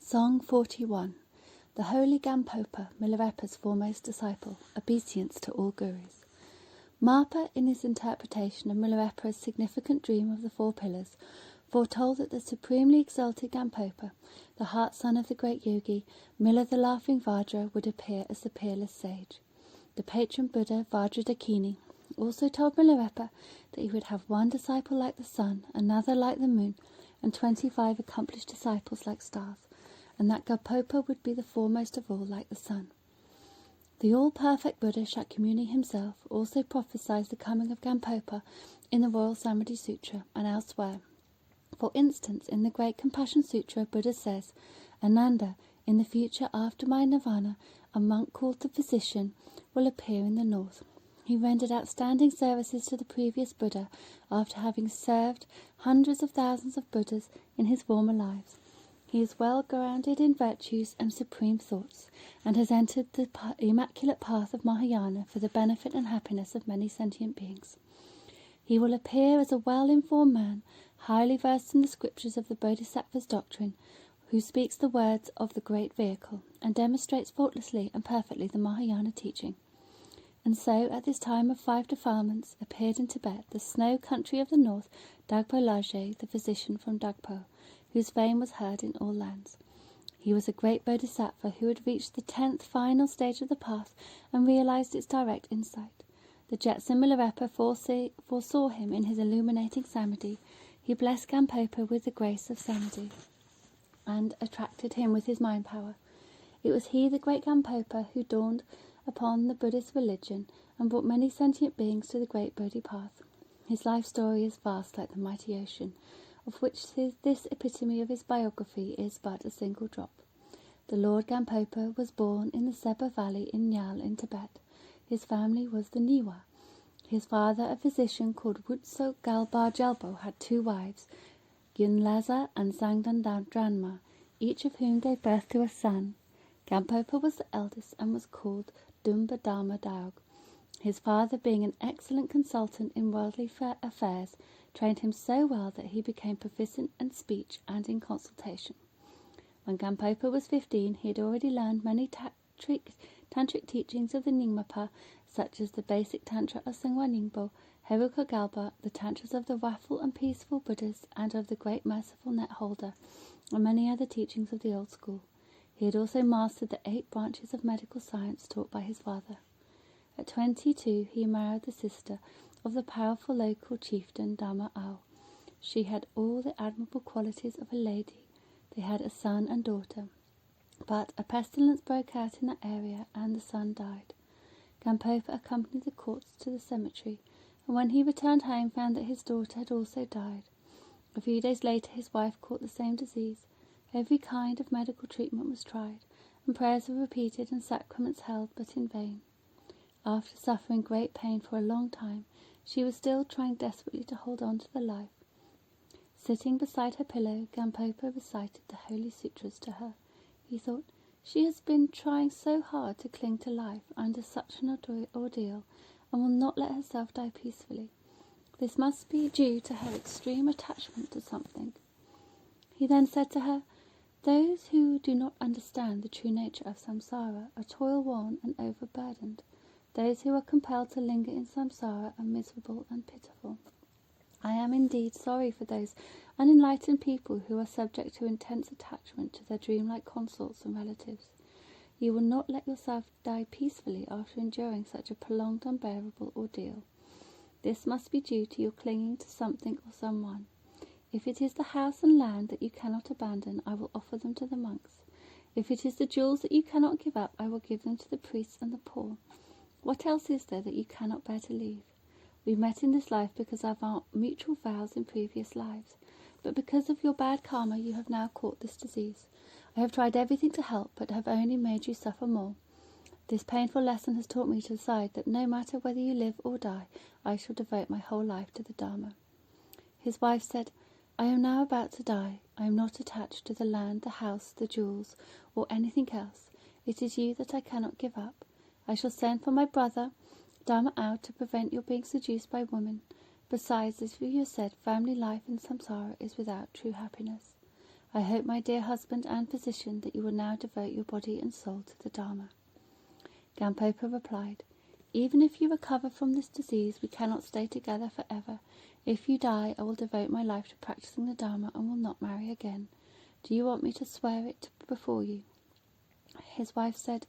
Song 41. The holy Gampopa, Milarepa's foremost disciple, obeisance to all gurus. Marpa, in his interpretation of Milarepa's significant dream of the four pillars, foretold that the supremely exalted Gampopa, the heart son of the great yogi, Mila the laughing Vajra, would appear as the peerless sage. The patron Buddha, Vajradakini, also told Milarepa that he would have one disciple like the sun, another like the moon, and 25 accomplished disciples like stars, and that Gampopa would be the foremost of all like the sun. The all-perfect Buddha Shakyamuni himself also prophesied the coming of Gampopa in the Royal Samadhi Sutra and elsewhere. For instance, in the Great Compassion Sutra, Buddha says, Ananda, in the future after my nirvana, a monk called the Physician will appear in the north. He rendered outstanding services to the previous Buddha after having served hundreds of thousands of Buddhas in his former lives. He is well grounded in virtues and supreme thoughts, and has entered the immaculate path of Mahayana for the benefit and happiness of many sentient beings. He will appear as a well-informed man, highly versed in the scriptures of the Bodhisattva's doctrine, who speaks the words of the great vehicle, and demonstrates faultlessly and perfectly the Mahayana teaching. And so, at this time of 5 defilements, appeared in Tibet, the snow country of the north, Dagpo Lajé, the physician from Dagpo, whose fame was heard in all lands. He was a great bodhisattva who had reached the 10th final stage of the path and realized its direct insight. The Jetsun Milarepa foresaw him in his illuminating samadhi. He blessed Gampopa with the grace of samadhi and attracted him with his mind power. It was he, the great Gampopa, who dawned upon the Buddhist religion and brought many sentient beings to the great Bodhi path. His life story is vast like the mighty ocean, of which this epitome of his biography is but a single drop. The Lord Gampopa was born in the Seba Valley in Nyal in Tibet. His family was the Niwa. His father, a physician called Wutso Galbar Jelbo, had 2 wives, Gyunlaza and Zangdan, each of whom gave birth to a son. Gampopa was the eldest and was called Dumba Dharma Daug. His father, being an excellent consultant in worldly affairs, trained him so well that he became proficient in speech and in consultation. When Gampopa was 15, he had already learned many tantric teachings of the Nyingmapa, such as the basic tantra of Sengwa Ningbo, Heruka Galba, the tantras of the waffle and peaceful Buddhas, and of the great merciful net holder, and many other teachings of the old school. He had also mastered the 8 branches of medical science taught by his father. At 22, he married the sister of the powerful local chieftain Dama Ao. She had all the admirable qualities of a lady. They had a son and daughter. But a pestilence broke out in that area, and the son died. Gampopa accompanied the corpse to the cemetery, and when he returned home found that his daughter had also died. A few days later his wife caught the same disease. Every kind of medical treatment was tried, and prayers were repeated and sacraments held, but in vain. After suffering great pain for a long time, she was still trying desperately to hold on to the life. Sitting beside her pillow, Gampopa recited the Holy Sutras to her. He thought, she has been trying so hard to cling to life under such an ordeal, and will not let herself die peacefully. This must be due to her extreme attachment to something. He then said to her, those who do not understand the true nature of samsara are toil-worn and overburdened. Those who are compelled to linger in samsara are miserable and pitiful. I am indeed sorry for those unenlightened people who are subject to intense attachment to their dreamlike consorts and relatives. You will not let yourself die peacefully after enduring such a prolonged, unbearable ordeal. This must be due to your clinging to something or someone. If it is the house and land that you cannot abandon, I will offer them to the monks. If it is the jewels that you cannot give up, I will give them to the priests and the poor. What else is there that you cannot bear to leave? We met in this life because of our mutual vows in previous lives, but because of your bad karma you have now caught this disease. I have tried everything to help, but have only made you suffer more. This painful lesson has taught me to decide that no matter whether you live or die, I shall devote my whole life to the Dharma. His wife said, I am now about to die. I am not attached to the land, the house, the jewels, or anything else. It is you that I cannot give up. I shall send for my brother, Dharma Ao, to prevent your being seduced by women. Besides, as you have said, family life in samsara is without true happiness. I hope, my dear husband and physician, that you will now devote your body and soul to the Dharma. Gampopa replied, Even if you recover from this disease, we cannot stay together forever. If you die, I will devote my life to practicing the Dharma and will not marry again. Do you want me to swear it before you? His wife said,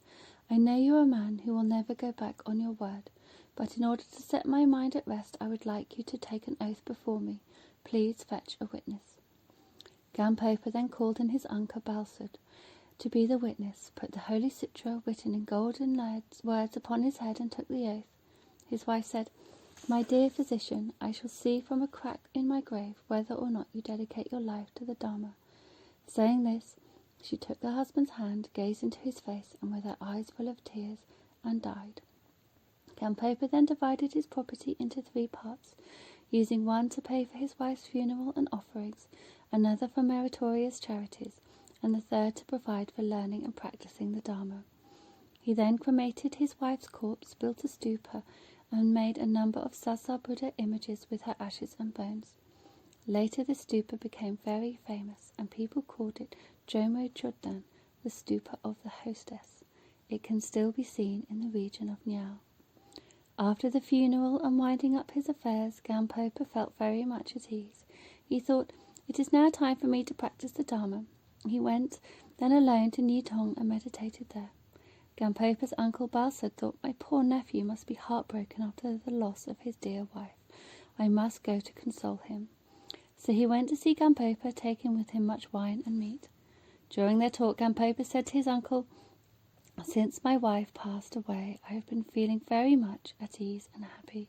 I know you are a man who will never go back on your word, but in order to set my mind at rest, I would like you to take an oath before me. Please fetch a witness. Gampopa then called in his uncle Balsud to be the witness, put the holy sutra written in golden words upon his head, and took the oath. His wife said, My dear physician, I shall see from a crack in my grave whether or not you dedicate your life to the Dharma. Saying this, she took her husband's hand, gazed into his face, and with her eyes full of tears, and died. Gampopa then divided his property into 3 parts, using one to pay for his wife's funeral and offerings, another for meritorious charities, and the third to provide for learning and practicing the Dharma. He then cremated his wife's corpse, built a stupa, and made a number of Sasa Buddha images with her ashes and bones. Later the stupa became very famous, and people called it Jomo Choddan, the stupa of the hostess. It can still be seen in the region of Niao. After the funeral and winding up his affairs, Gampopa felt very much at ease. He thought, It is now time for me to practice the Dharma. He went then alone to Newtong and meditated there. Gampopa's uncle Balsud thought, My poor nephew must be heartbroken after the loss of his dear wife. I must go to console him. So he went to see Gampopa, taking with him much wine and meat. During their talk, Gampopa said to his uncle, Since my wife passed away, I have been feeling very much at ease and happy.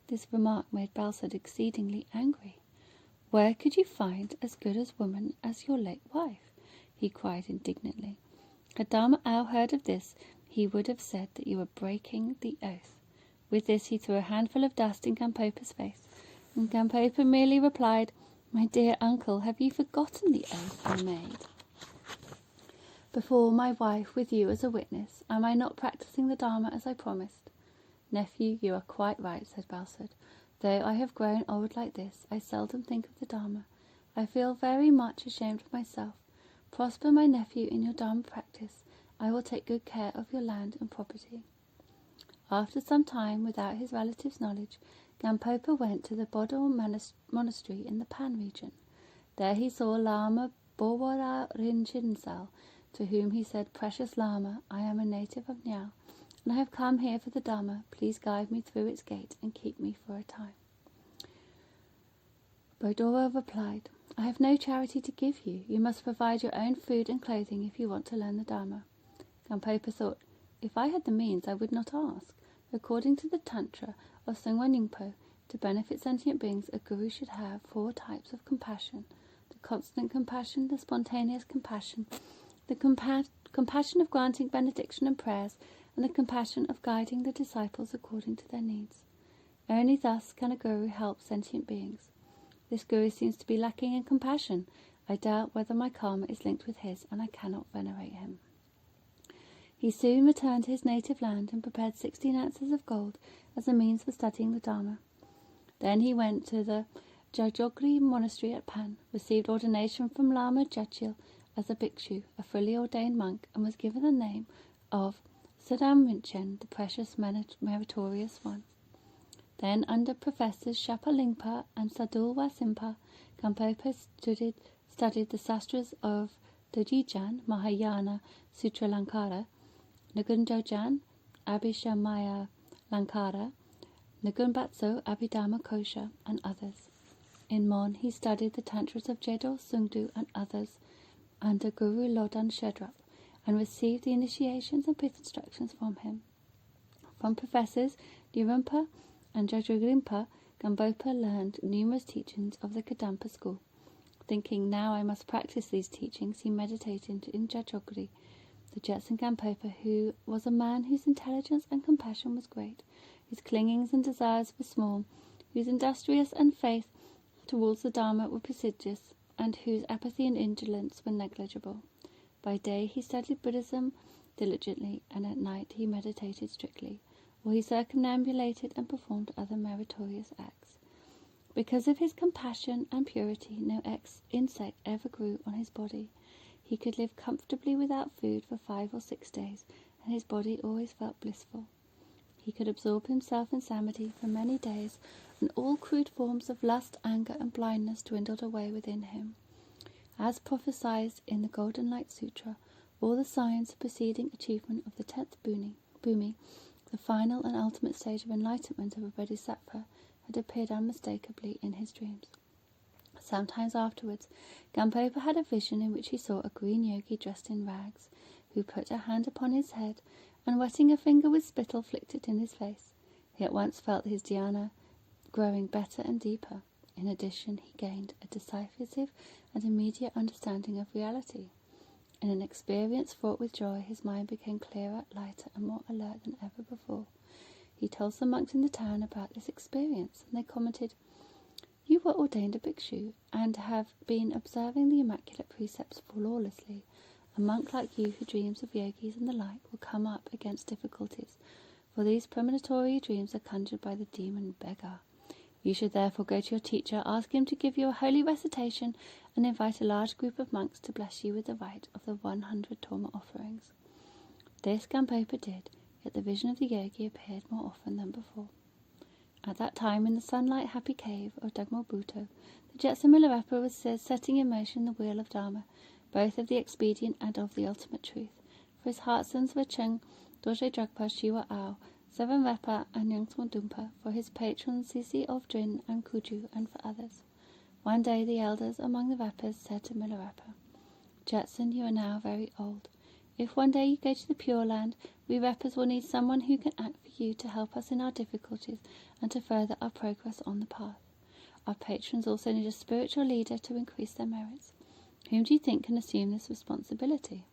This remark made Balsud exceedingly angry. Where could you find as good a woman as your late wife? He cried indignantly. Had Dharma Ao heard of this, he would have said that you were breaking the oath. With this he threw a handful of dust in Gampopa's face, and Gampopa merely replied, My dear uncle, have you forgotten the oath I made? Before my wife, with you as a witness, am I not practicing the Dharma as I promised? Nephew, you are quite right, said Balsud. Though I have grown old like this, I seldom think of the Dharma. I feel very much ashamed of myself. Prosper, my nephew, in your Dharma practice. I will take good care of your land and property. After some time, without his relatives' knowledge, Gampopa went to the Bodor monastery in the Pan region. There he saw Lama Bowara Rinjinsal, to whom he said, Precious Lama, I am a native of Niao, and I have come here for the Dharma. Please guide me through its gate and keep me for a time. Bodora replied, I have no charity to give you. You must provide your own food and clothing if you want to learn the Dharma. Gampopa thought, If I had the means, I would not ask. According to the Tantra of Sungwa Ningpo, to benefit sentient beings, a guru should have 4 types of compassion: the constant compassion, the spontaneous compassion, the compassion of granting benediction and prayers, and the compassion of guiding the disciples according to their needs. Only thus can a guru help sentient beings. This guru seems to be lacking in compassion. I doubt whether my karma is linked with his, and I cannot venerate him. He soon returned to his native land and prepared 16 ounces of gold as a means for studying the Dharma. Then he went to the Jajogri monastery at Pan, received ordination from Lama Jachil as a bhikshu, a fully ordained monk, and was given the name of Sadam Rinchen, the precious meritorious one. Then, under Professors Shapalingpa and Sadul Wasimpa, Gampopa studied the sastras of Dojijan, Mahayana Sutra Lankara, Nagunjojan, Abhishamaya Lankara, Nagunbatso, Abhidhamma Kosha, and others. In Mon, he studied the tantras of Jedo, Sungdu, and others under Guru Lodan Shedrap, and received the initiations and pith instructions from him. From Professors Nirumpa and Jajagrimpa, Gampopa learned numerous teachings of the Kadampa school. Thinking, now I must practice these teachings, he meditated in Jajogri. The Jetson Gampopa, who was a man whose intelligence and compassion was great, whose clingings and desires were small, whose industrious and faith towards the Dharma were prodigious, and whose apathy and indolence were negligible. By day he studied Buddhism diligently, and at night he meditated strictly, or he circumambulated and performed other meritorious acts. Because of his compassion and purity, no insect ever grew on his body. He could live comfortably without food for 5 or 6 days, and his body always felt blissful. He could absorb himself in samadhi for many days, and all crude forms of lust, anger, and blindness dwindled away within him. As prophesied in the Golden Light Sutra, all the signs of preceding achievement of the 10th bhumi, the final and ultimate stage of enlightenment of a bodhisattva, had appeared unmistakably in his dreams. Sometimes afterwards, Gampopa had a vision in which he saw a green yogi dressed in rags, who put a hand upon his head, and wetting a finger with spittle flicked it in his face. He at once felt his dhyana growing better and deeper. In addition, he gained a decisive and immediate understanding of reality. In an experience fraught with joy, his mind became clearer, lighter, and more alert than ever before. He told some monks in the town about this experience, and they commented, "You were ordained a bhikshu, and have been observing the immaculate precepts flawlessly. A monk like you who dreams of yogis and the like will come up against difficulties, for these premonitory dreams are conjured by the demon beggar. You should therefore go to your teacher, ask him to give you a holy recitation, and invite a large group of monks to bless you with the rite of the 100 Torma offerings." This Gampopa did, yet the vision of the yogi appeared more often than before. At that time, in the sunlight happy cave of Dagmabhuto, the Jetsun Milarepa was setting in motion the wheel of Dharma, both of the expedient and of the ultimate truth. For his heart sons were Cheng, Dorje Dragpa, Shiwa Ao, Seven Repa, and Yangtong Dumpa, for his patrons Sisi of Drin and Kuju, and for others. One day the elders among the Repas said to Milarepa, "Jetsun, you are now very old. If one day you go to the Pure Land, we Repas will need someone who can act for you to help us in our difficulties and to further our progress on the path. Our patrons also need a spiritual leader to increase their merits. Whom do you think can assume this responsibility?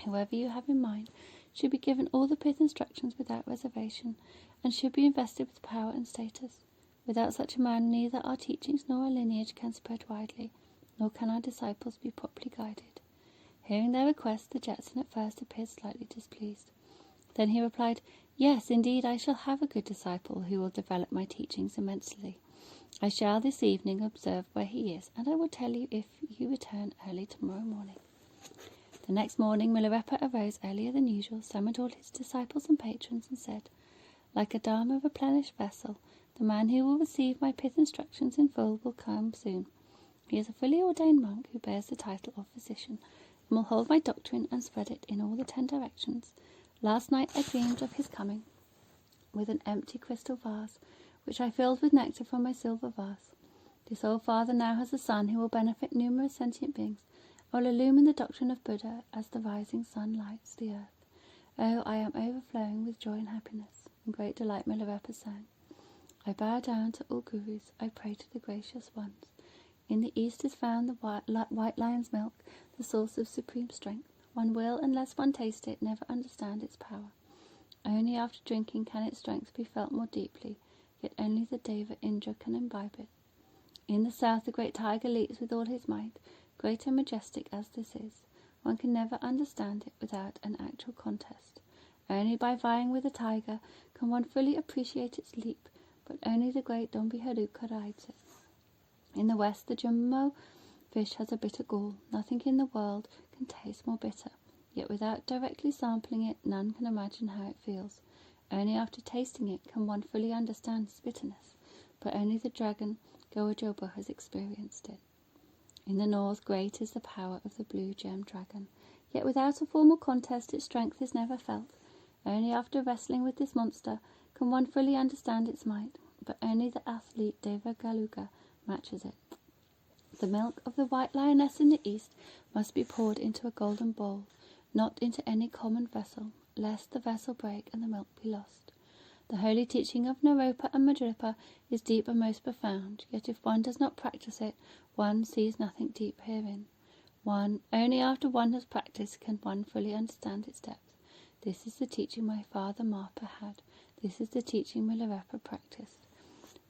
Whoever you have in mind should be given all the pith instructions without reservation, and should be invested with power and status. Without such a man, neither our teachings nor our lineage can spread widely, nor can our disciples be properly guided." Hearing their request, the Jetsun at first appeared slightly displeased. Then he replied, "Yes, indeed, I shall have a good disciple who will develop my teachings immensely. I shall this evening observe where he is, and I will tell you if you return early tomorrow morning." The next morning, Milarepa arose earlier than usual, summoned all his disciples and patrons, and said, "Like a Dharma-replenished vessel, the man who will receive my pith instructions in full will come soon. He is a fully ordained monk who bears the title of physician, and will hold my doctrine and spread it in all the 10 directions. Last night I dreamed of his coming with an empty crystal vase, which I filled with nectar from my silver vase. This old father now has a son who will benefit numerous sentient beings, and will illumine the doctrine of Buddha as the rising sun lights the earth. Oh, I am overflowing with joy and happiness." In great delight, Milarepa sang, "I bow down to all gurus, I pray to the gracious ones. In the east is found the white lion's milk, the source of supreme strength. One will, unless one taste it, never understand its power. Only after drinking can its strength be felt more deeply, yet only the Deva Indra can imbibe it. In the south the great tiger leaps with all his might, great and majestic as this is. One can never understand it without an actual contest. Only by vying with the tiger can one fully appreciate its leap, but only the great Dombiharuka rides it. In the west the jumbo fish has a bitter gall. Nothing in the world can taste more bitter, yet without directly sampling it, none can imagine how it feels. Only after tasting it can one fully understand its bitterness, but only the dragon Gowajoba has experienced it. In the north, great is the power of the blue gem dragon, yet without a formal contest its strength is never felt. Only after wrestling with this monster can one fully understand its might, but only the athlete Deva Galuga matches it. The milk of the white lioness in the east must be poured into a golden bowl, not into any common vessel, lest the vessel break and the milk be lost. The holy teaching of Naropa and Milarepa is deep and most profound, yet if one does not practice it, one sees nothing deep herein. Only after one has practiced can one fully understand its depth. This is the teaching my father Marpa had. This is the teaching Milarepa practiced.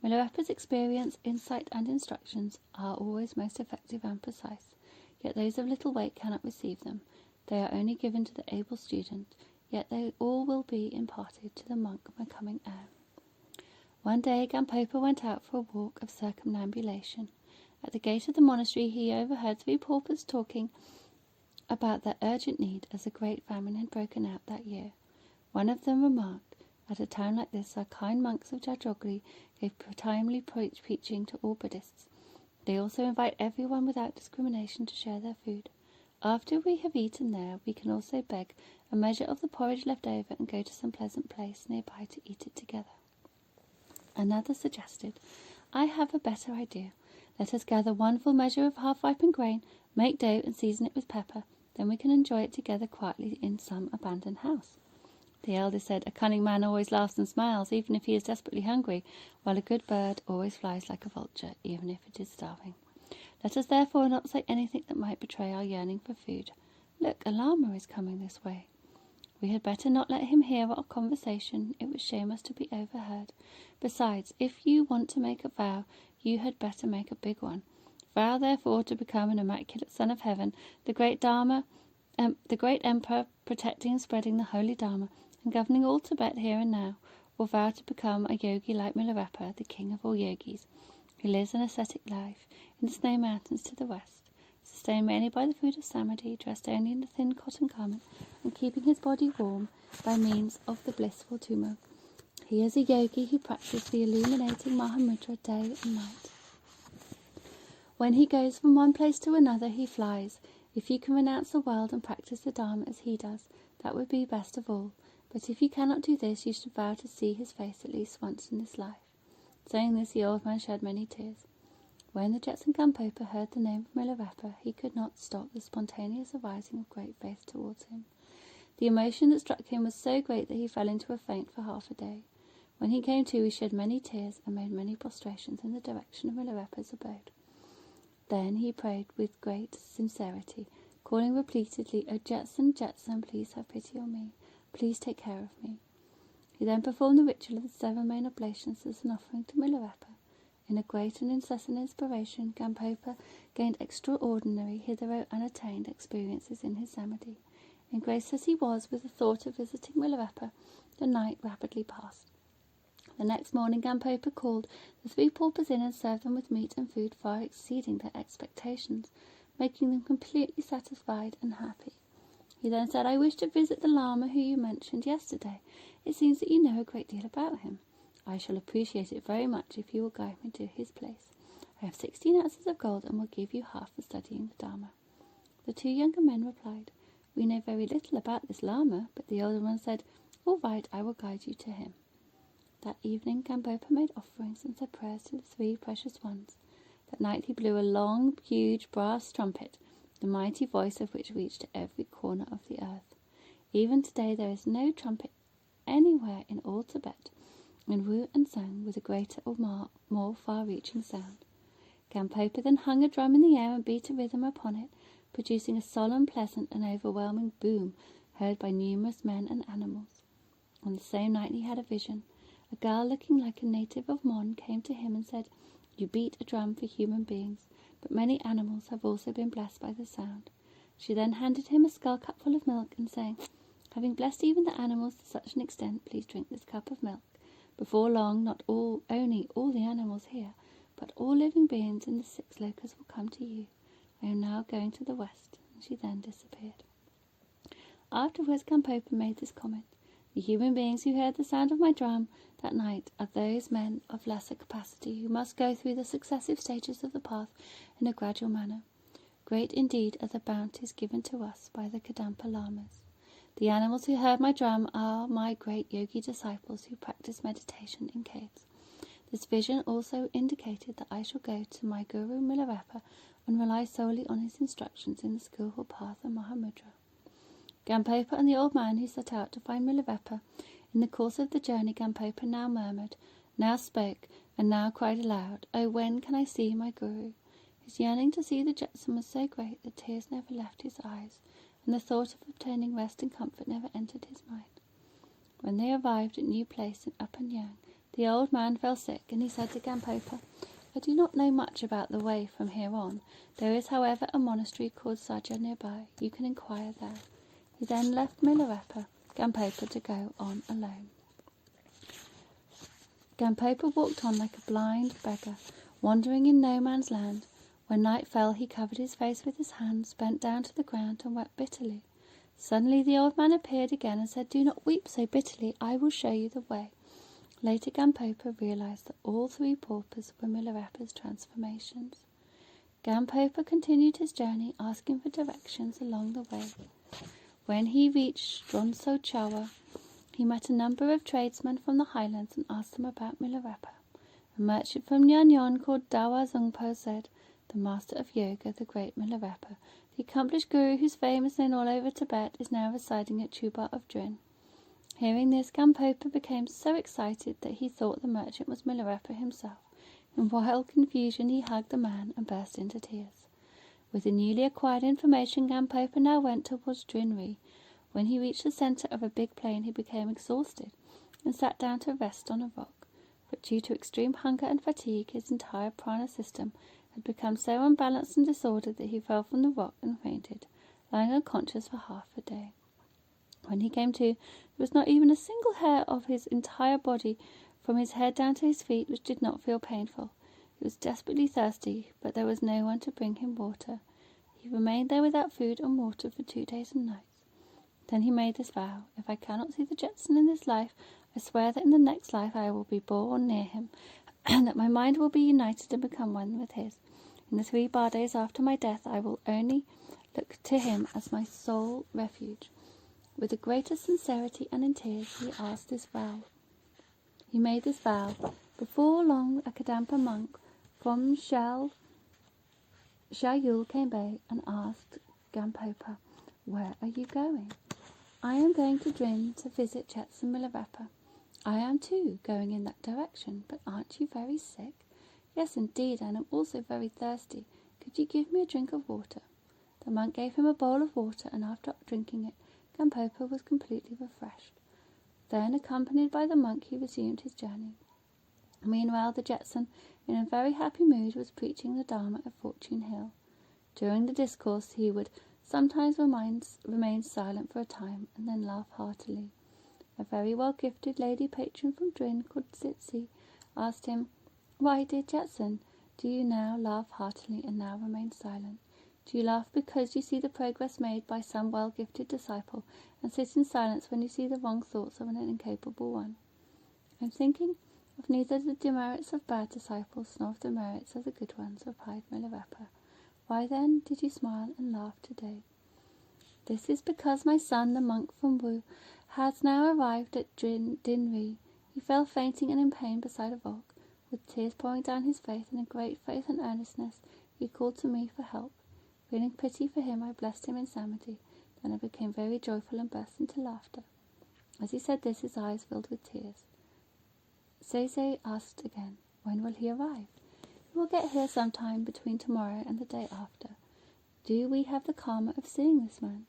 Milarepa's experience, insight, and instructions are always most effective and precise, yet those of little weight cannot receive them. They are only given to the able student, yet they all will be imparted to the monk, my coming heir. One day Gampopa went out for a walk of circumambulation. At the gate of the monastery he overheard 3 paupers talking about their urgent need, as a great famine had broken out that year. One of them remarked, "At a time like this our kind monks of Jajogli gave timely preaching to all Buddhists. They also invite everyone without discrimination to share their food. After we have eaten there, we can also beg a measure of the porridge left over and go to some pleasant place nearby to eat it together." Another suggested, "I have a better idea. Let us gather 1 full measure of half-ripened grain, make dough and season it with pepper. Then we can enjoy it together quietly in some abandoned house." The eldest said, "A cunning man always laughs and smiles, even if he is desperately hungry, while a good bird always flies like a vulture, even if it is starving. Let us therefore not say anything that might betray our yearning for food. Look, a llama is coming this way. We had better not let him hear our conversation. It would shame us to be overheard. Besides, if you want to make a vow, you had better make a big one. Vow, therefore, to become an immaculate son of heaven, the great emperor, protecting and spreading the holy Dharma, and governing all Tibet here and now, or vow to become a yogi like Milarepa, the king of all yogis, who lives an ascetic life in the snow mountains to the west, sustained mainly by the food of samadhi, dressed only in a thin cotton garment, and keeping his body warm by means of the blissful tumo. He is a yogi who practices the illuminating Mahamudra day and night. When he goes from one place to another, he flies. If you can renounce the world and practice the Dharma as he does, that would be best of all. But if you cannot do this, you should vow to see his face at least once in this life." Saying this, the old man shed many tears. When the Jetson Gampopa heard the name of Milarepa, he could not stop the spontaneous arising of great faith towards him. The emotion that struck him was so great that he fell into a faint for half a day. When he came to, he shed many tears and made many prostrations in the direction of Milarepa's abode. Then he prayed with great sincerity, calling repeatedly, "O Jetson, Jetson, please have pity on me. Please take care of me." He then performed the ritual of the 7 main oblations as an offering to Milarepa. In a great and incessant inspiration, Gampopa gained extraordinary, hitherto unattained experiences in his samadhi. Engrossed as he was with the thought of visiting Milarepa, the night rapidly passed. The next morning Gampopa called the 3 paupers in and served them with meat and food far exceeding their expectations, making them completely satisfied and happy. He then said, "I wish to visit the Lama who you mentioned yesterday. It seems that you know a great deal about him. I shall appreciate it very much if you will guide me to his place. I have 16 ounces of gold and will give you half for studying the Dharma." The 2 younger men replied, "We know very little about this Lama," but the older one said, "All right, I will guide you to him." That evening Gampopa made offerings and said prayers to the 3 precious ones. That night he blew a long, huge brass trumpet, the mighty voice of which reached to every corner of the earth. Even today there is no trumpet anywhere in all Tibet, and Wu and sang with a greater or more far-reaching sound. Gampopa then hung a drum in the air and beat a rhythm upon it, producing a solemn, pleasant, and overwhelming boom heard by numerous men and animals. On the same night he had a vision. A girl looking like a native of Mon came to him and said, "You beat a drum for human beings, but many animals have also been blessed by the sound." She then handed him a skull cup full of milk and saying, "Having blessed even the animals to such an extent, please drink this cup of milk. Before long, not only all the animals here, but all living beings in the 6 lokas will come to you. I am now going to the west," and she then disappeared. Afterwards Gampopa made this comment, "The human beings who heard the sound of my drum that night are those men of lesser capacity who must go through the successive stages of the path in a gradual manner. Great indeed are the bounties given to us by the Kadampa Lamas. The animals who heard my drum are my great yogi disciples who practice meditation in caves." This vision also indicated that I shall go to my Guru Milarepa and rely solely on his instructions in the skillful path of Mahamudra. Gampopa and the old man who set out to find Milarepa. In the course of the journey, Gampopa now murmured, now spoke, and now cried aloud, "Oh, when can I see my Guru?" His yearning to see the Jetson was so great that tears never left his eyes, and the thought of obtaining rest and comfort never entered his mind. When they arrived at a new place in Upper Nyang, the old man fell sick, and he said to Gampopa, "I do not know much about the way from here on. There is, however, a monastery called Saja nearby. You can inquire there." He then left Milarepa, Gampopa, to go on alone. Gampopa walked on like a blind beggar, wandering in no man's land. When night fell, he covered his face with his hands, bent down to the ground, and wept bitterly. Suddenly the old man appeared again and said, "Do not weep so bitterly. I will show you the way." Later, Gampopa realized that all three paupers were Milarepa's transformations. Gampopa continued his journey, asking for directions along the way. When he reached Stronsochawa, he met a number of tradesmen from the highlands and asked them about Milarepa. A merchant from Nyanyon called Dawa Zungpo said, "The master of yoga, the great Milarepa, the accomplished guru whose fame is known all over Tibet, is now residing at Chuba of Drin." Hearing this, Gampopa became so excited that he thought the merchant was Milarepa himself. In wild confusion, he hugged the man and burst into tears. With the newly acquired information, Gampopa now went towards Drinri. When he reached the centre of a big plain, he became exhausted and sat down to rest on a rock. But due to extreme hunger and fatigue, his entire prana system had become so unbalanced and disordered that he fell from the rock and fainted, lying unconscious for half a day. When he came to, there was not even a single hair of his entire body, from his head down to his feet, which did not feel painful. He was desperately thirsty, but there was no one to bring him water. He remained there without food and water for 2 days and nights. Then he made this vow: "If I cannot see the Jetson in this life, I swear that in the next life I will be born near him, and that my mind will be united and become one with his. In the 3 bar days after my death, I will only look to him as my sole refuge." With the greatest sincerity and in tears, he asked this vow. He made this vow. Before long, a Kadampa monk from Shayul came by and asked Gampopa, "Where are you going?" "I am going to Drin to visit Jetson Milarepa." "I am too going in that direction, but aren't you very sick?" "Yes, indeed, and I am also very thirsty. Could you give me a drink of water?" The monk gave him a bowl of water, and after drinking it, Gampopa was completely refreshed. Then, accompanied by the monk, he resumed his journey. Meanwhile, the Jetson, in a very happy mood, was preaching the Dharma at Fortune Hill. During the discourse, he would sometimes remain silent for a time, and then laugh heartily. A very well-gifted lady patron from Drin, called Tsitsi, asked him, "Why, dear Jetson, do you now laugh heartily and now remain silent? Do you laugh because you see the progress made by some well-gifted disciple, and sit in silence when you see the wrong thoughts of an incapable one?" "I am thinking of neither the demerits of bad disciples nor of the merits of the good ones," replied Milarepa. "Why, then, did you smile and laugh today?" "This is because my son, the monk from Wu, has now arrived at Dinri. He fell fainting and in pain beside a rock. With tears pouring down his face and in great faith and earnestness, he called to me for help. Feeling pity for him, I blessed him in Samadhi. Then I became very joyful and burst into laughter." As he said this, his eyes filled with tears. Sese asked again, "When will he arrive?" "He will get here sometime between tomorrow and the day after." "Do we have the karma of seeing this man?"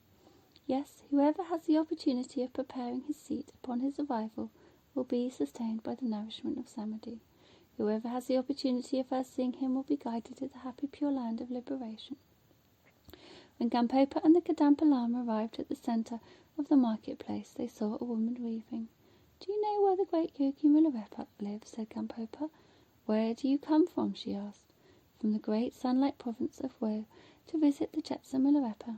"Yes, whoever has the opportunity of preparing his seat upon his arrival will be sustained by the nourishment of Samadhi. Whoever has the opportunity of first seeing him will be guided to the happy pure land of liberation." When Gampopa and the Kadampa Lama arrived at the centre of the marketplace, they saw a woman weaving. "Do you know where the great Yogi Milarepa lives?" said Gampopa. "Where do you come from?" she asked. "From the great sunlight province of Wo, to visit the Jetson Milarepa."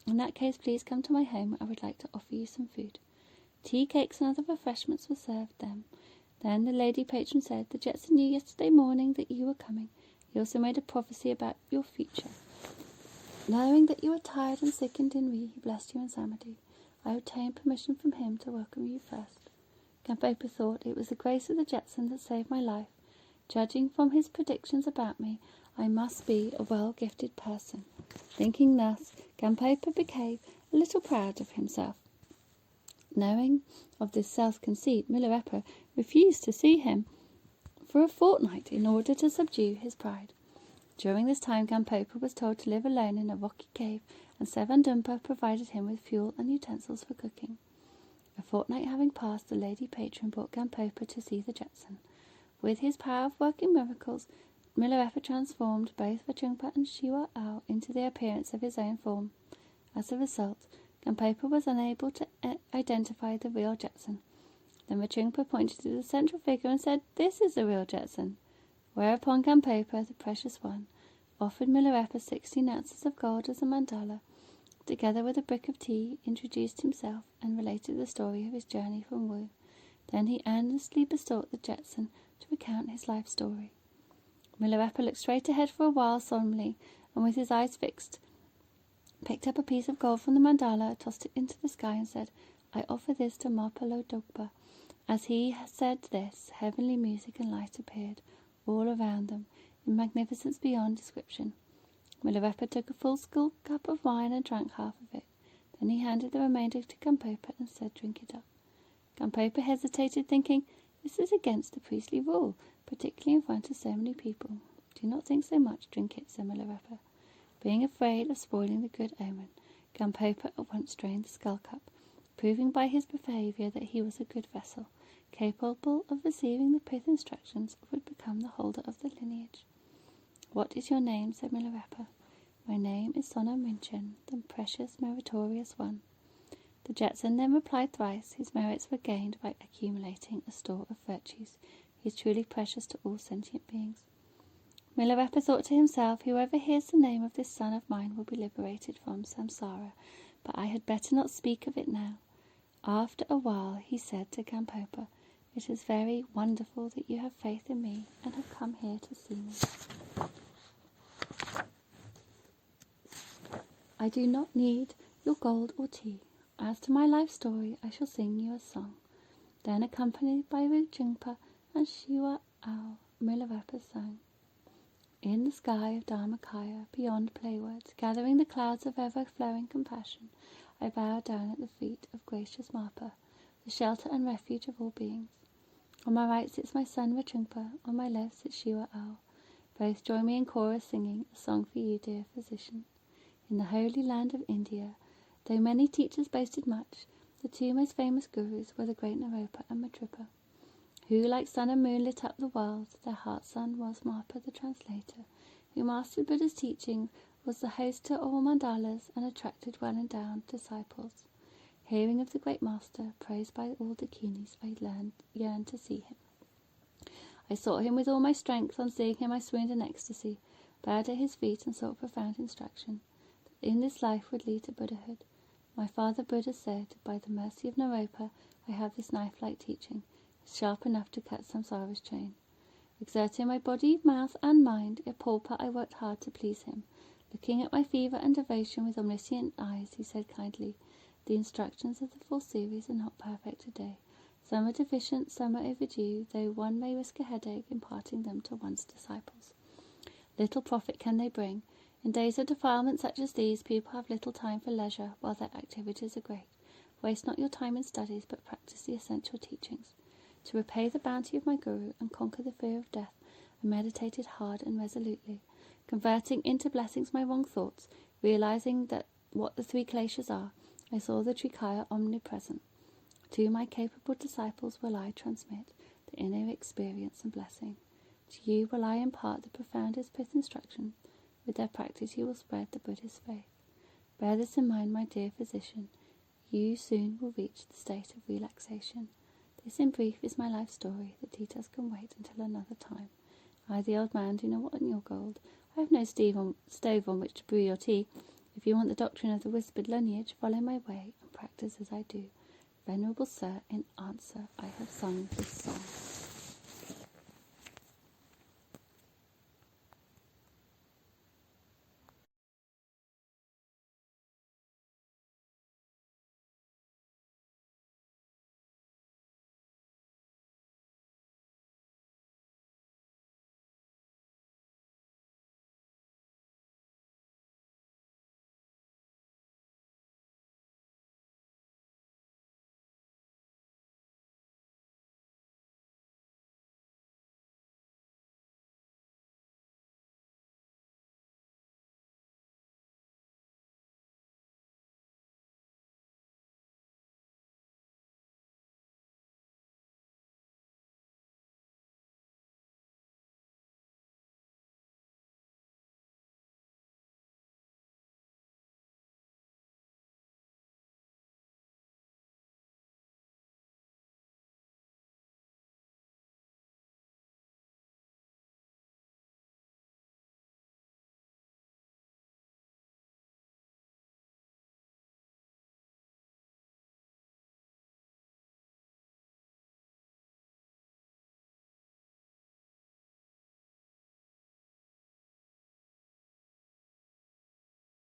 "In that case, please come to my home. I would like to offer you some food." Tea, cakes, and other refreshments were served them. Then the lady patron said, "The Jetson knew yesterday morning that you were coming. He also made a prophecy about your future. Knowing that you were tired and sick in Dinri, he blessed you in Samadhi. I obtained permission from him to welcome you first." Gampopa thought, "It was the grace of the Jetson that saved my life. Judging from his predictions about me, I must be a well-gifted person." Thinking thus, Gampopa became a little proud of himself. Knowing of this self-conceit, Milarepa refused to see him for a fortnight in order to subdue his pride. During this time, Gampopa was told to live alone in a rocky cave, and Sevandumpa provided him with fuel and utensils for cooking. A fortnight having passed, the lady patron brought Gampopa to see the Jetson. With his power of working miracles, Milarepa transformed both Vajrungpa and Shiwa Ao into the appearance of his own form. As a result, Gampopa was unable to identify the real Jetson. Then Machungpa pointed to the central figure and said, "This is the real Jetson." Whereupon Gampopa, the precious one, offered Milarepa 16 ounces of gold as a mandala, together with a brick of tea, introduced himself, and related the story of his journey from Wu. Then he earnestly besought the Jetson to recount his life story. Milarepa looked straight ahead for a while solemnly, and with his eyes fixed, picked up a piece of gold from the mandala, tossed it into the sky, and said, "I offer this to Marpa. As he said this, heavenly music and light appeared all around them, in magnificence beyond description. Milarepa took a full cup of wine and drank half of it. Then he handed the remainder to Gampopa and said, "Drink it up." Gampopa hesitated, thinking, "This is against the priestly rule, particularly in front of so many people." "Do not think so much, drink it," said Milarepa. Being afraid of spoiling the good omen, Gampopa at once drained the skull cup, proving by his behaviour that he was a good vessel, capable of receiving the pith instructions which would become the holder of the lineage. "What is your name?" said Milarepa. "My name is Sona Minchen, the precious, meritorious one." The Jetson then replied thrice. His merits were gained by accumulating a store of virtues. He is truly precious to all sentient beings. Milarepa thought to himself, "Whoever hears the name of this son of mine will be liberated from samsara, but I had better not speak of it now." After a while he said to Gampopa, "It is very wonderful that you have faith in me and have come here to see me. I do not need your gold or tea. As to my life story, I shall sing you a song." Then, accompanied by Machungpa and Shiwa Ao, Milarepa sang. In the sky of Dharmakaya, beyond Playwoods, gathering the clouds of ever-flowing compassion, I bow down at the feet of gracious Marpa, the shelter and refuge of all beings. On my right sits my son Machungpa, on my left sits Shiwa Ao. Both join me in chorus singing a song for you, dear physician. In the holy land of India, though many teachers boasted much, the two most famous gurus were the great Naropa and Milarepa, who, like sun and moon, lit up the world. Their heart sun was Marpa, the translator, who mastered Buddha's teaching, was the host to all mandalas, and attracted well-endowed disciples. Hearing of the great master, praised by all dakinis, I yearned to see him. I sought him with all my strength. On seeing him I swooned in ecstasy, bowed at his feet, and sought profound instruction, that in this life would lead to Buddhahood. My father Buddha said, "By the mercy of Naropa, I have this knife-like teaching. It's sharp enough to cut samsara's chain." Exerting my body, mouth, and mind, a pauper, I worked hard to please him. Looking at my fever and devotion with omniscient eyes, he said kindly, "The instructions of the full series are not perfect today. Some are deficient, some are overdue, though one may risk a headache imparting them to one's disciples. Little profit can they bring. In days of defilement such as these, people have little time for leisure, while their activities are great. Waste not your time in studies, but practice the essential teachings." To repay the bounty of my guru and conquer the fear of death, I meditated hard and resolutely, converting into blessings my wrong thoughts. Realizing that what the three kleshas are, I saw the Trikaya omnipresent. To my capable disciples will I transmit the inner experience and blessing. To you will I impart the profoundest pith instruction. With their practice you will spread the Buddhist faith. Bear this in mind, my dear physician. You soon will reach the state of relaxation. This, in brief, is my life story. The details can wait until another time. I, the old man, do not want your gold. I have no stove on which to brew your tea. If you want the doctrine of the whispered lineage, follow my way and practice as I do. Venerable sir, in answer I have sung this song.